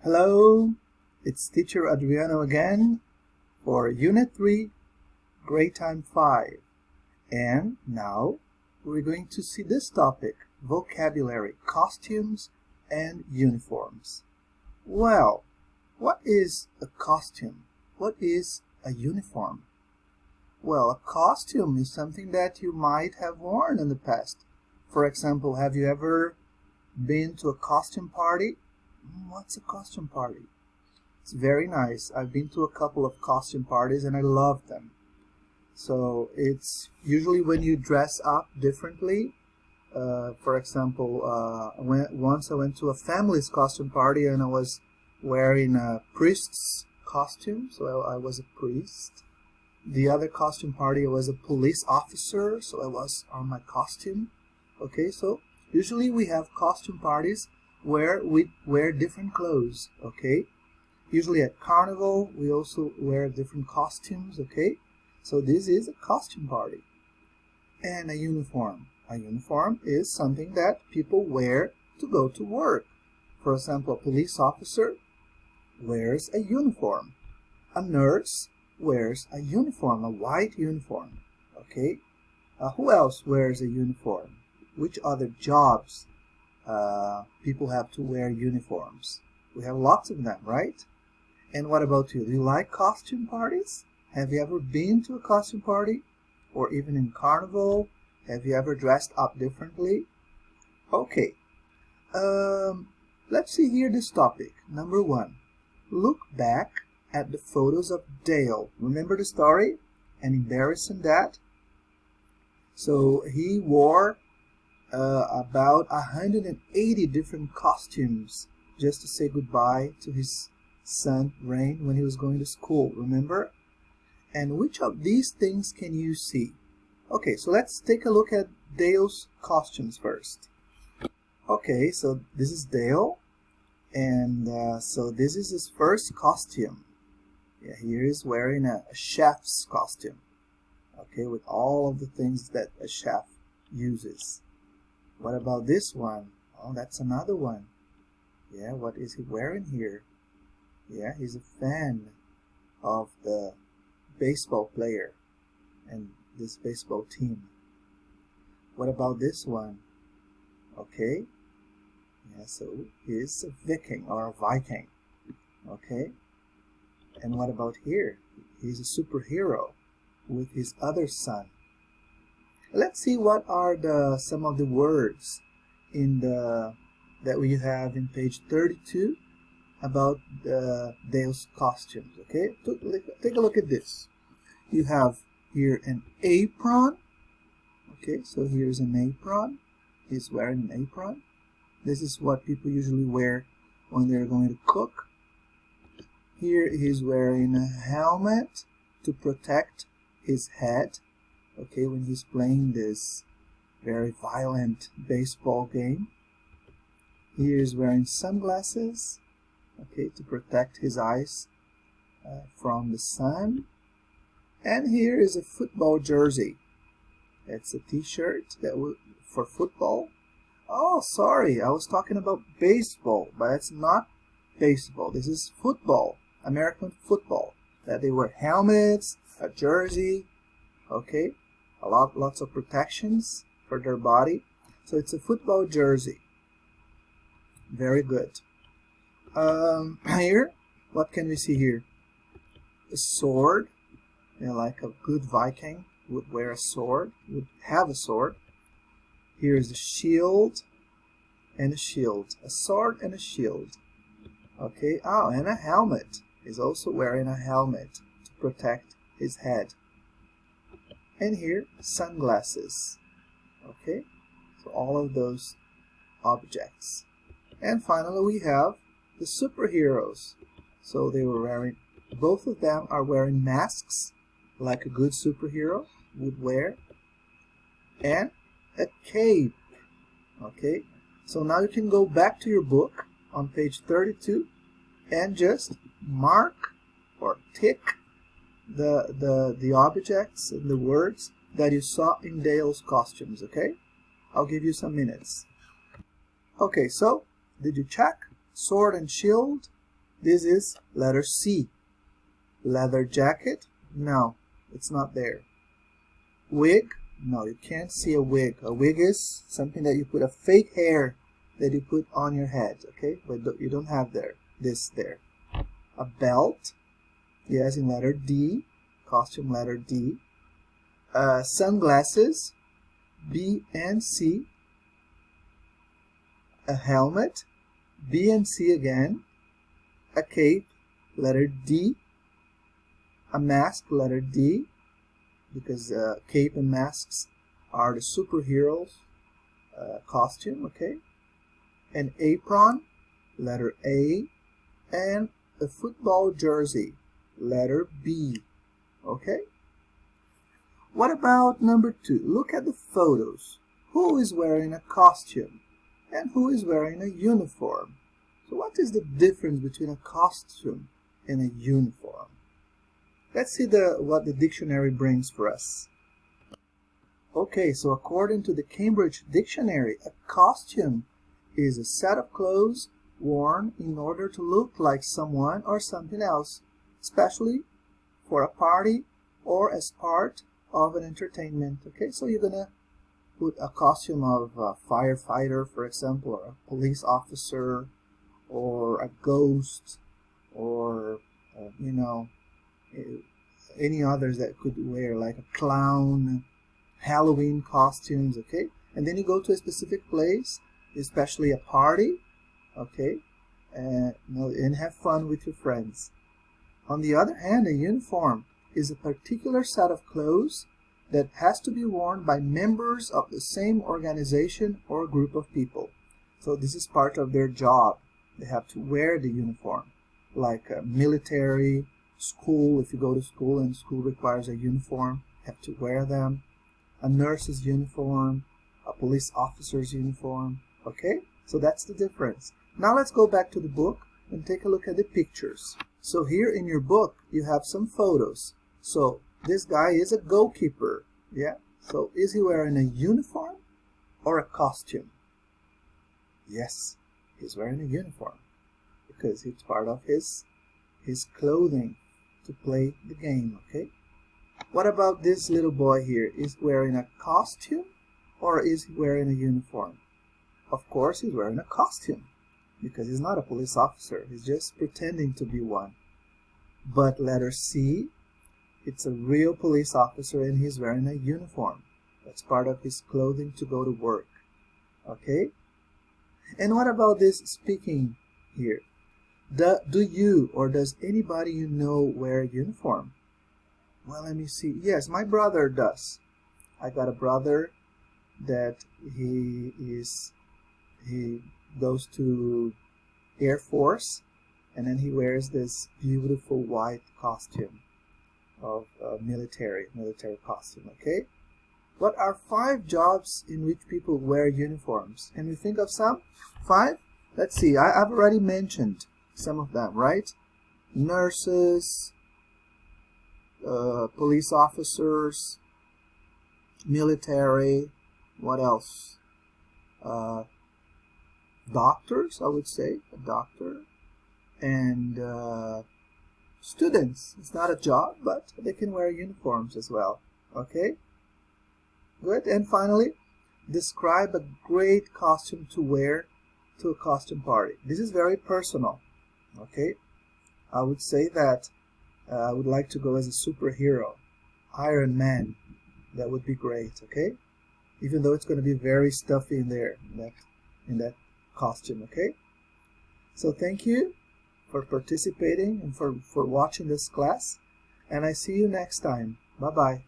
Hello, it's teacher Adriano again for Unit 3, Grade Time 5. And now we're going to see this topic, vocabulary, costumes and uniforms. Well, what is a costume? What is a uniform? Well, a costume is something that you might have worn in the past. For example, have you ever been to a costume party? What's a costume party? It's very nice. I've been to a couple of costume parties and I love them. So it's usually when you dress up differently. For example, once I went to a family's costume party and I was wearing a priest's costume, so I was a priest. The other costume party I was a police officer, so I was on my costume. Okay, so usually we have costume parties where we wear different clothes, okay? Usually at carnival, we also wear different costumes, okay? So this is a costume party. And a uniform. A uniform is something that people wear to go to work. For example, a police officer wears a uniform. A nurse wears a uniform, a white uniform, okay? Who else wears a uniform? Which other jobs people have to wear uniforms? We have lots of them, right? And what about you? Do you like costume parties? Have you ever been to a costume party? Or even in carnival? Have you ever dressed up differently? Okay. Let's see here this topic. Number 1. Look back at the photos of Dale. Remember the story? An embarrassing dad? So he wore about 180 different costumes just to say goodbye to his son Rain when he was going to school, remember? And which of these things can you see? Okay, so let's take a look at Dale's costumes first. Okay, so this is Dale, and so this is his first costume. Yeah, here he's wearing a chef's costume, okay, with all of the things that a chef uses. What about this one? Oh, that's another one. Yeah, what is he wearing here? Yeah, he's a fan of the baseball player and this baseball team. What about this one? Okay. Yeah, so he's a Viking or a Viking. Okay. And what about here? He's a superhero with his other son. Let's see what are some of the words in that we have in page 32 about Dale's costumes. Okay, take a look at this. You have here an apron. Okay, so here's an apron. He's wearing an apron. This is what people usually wear when they're going to cook. Here he's wearing a helmet to protect his head. Okay, when he's playing this very violent baseball game. Here he's wearing sunglasses, okay, to protect his eyes from the sun. And here is a football jersey. It's a t-shirt for football. Oh, sorry, I was talking about baseball, but it's not baseball. This is football, American football. That they wear helmets, a jersey, okay, lots of protections for their body. So it's a football jersey. Very good. Here, what can we see here? A sword. Like a good Viking would wear a sword, would have a sword. Here is a shield and a shield. A sword and a shield. Okay, oh, and a helmet. He's also wearing a helmet to protect his head. And here, sunglasses. Okay, so all of those objects. And finally, we have the superheroes. So they were wearing, both of them are wearing masks, like a good superhero would wear, and a cape. Okay, so now you can go back to your book on page 32 and just mark or tick the objects and the words that you saw in Dale's costumes, okay? I'll give you some minutes. Okay, so did you check? Sword and shield, This is letter C. Leather jacket? No, it's not there. Wig? No, you can't see a wig. A wig is something that you put a fake hair that you put on your head, okay? But you don't have this there. A belt? Yes, in letter D. Costume letter D. Sunglasses? B and C. A helmet? B and C again. A cape? Letter D. A mask? Letter D. Because cape and masks are the superheroes costume, okay? An apron, letter A, and a football jersey, letter B, okay? What about number 2? Look at the photos. Who is wearing a costume and who is wearing a uniform? So what is the difference between a costume and a uniform? Let's see what the dictionary brings for us. Okay, so according to the Cambridge Dictionary, a costume is a set of clothes worn in order to look like someone or something else, especially for a party or as part of an entertainment. Okay, so you're gonna put a costume of a firefighter, for example, or a police officer, or a ghost, or you know, any others that could wear, like a clown, Halloween costumes, okay? And then you go to a specific place, especially a party, okay? And have fun with your friends. On the other hand, a uniform is a particular set of clothes that has to be worn by members of the same organization or group of people. So this is part of their job. They have to wear the uniform, like military, school. If you go to school and school requires a uniform, you have to wear them. A nurse's uniform, a police officer's uniform, okay? So that's the difference. Now let's go back to the book and take a look at the pictures. So here in your book, you have some photos. So this guy is a goalkeeper, yeah? So is he wearing a uniform or a costume? Yes, he's wearing a uniform because it's part of his clothing to play the game, okay? What about this little boy here? Is he wearing a costume or is he wearing a uniform? Of course he's wearing a costume because he's not a police officer. He's just pretending to be one. But letter C, it's a real police officer and he's wearing a uniform. That's part of his clothing to go to work. Okay? And what about this speaking here? Do you or does anybody you know wear a uniform? Well, let me see. Yes, my brother does. I got a brother that he goes to Air Force, and then he wears this beautiful white costume of military costume, okay? What are 5 jobs in which people wear uniforms? Can you think of some? 5? Let's see. I've already mentioned some of them, right? Nurses, police officers, military, what else? Doctors, I would say, a doctor, and students. It's not a job, but they can wear uniforms as well, okay? Good. And finally, describe a great costume to wear to a costume party. This is very personal, okay? I would say that I would like to go as a superhero, Iron Man. That would be great, okay? Even though it's going to be very stuffy in there, in that costume, okay? So thank you for participating and for watching this class, and I see you next time. Bye-bye.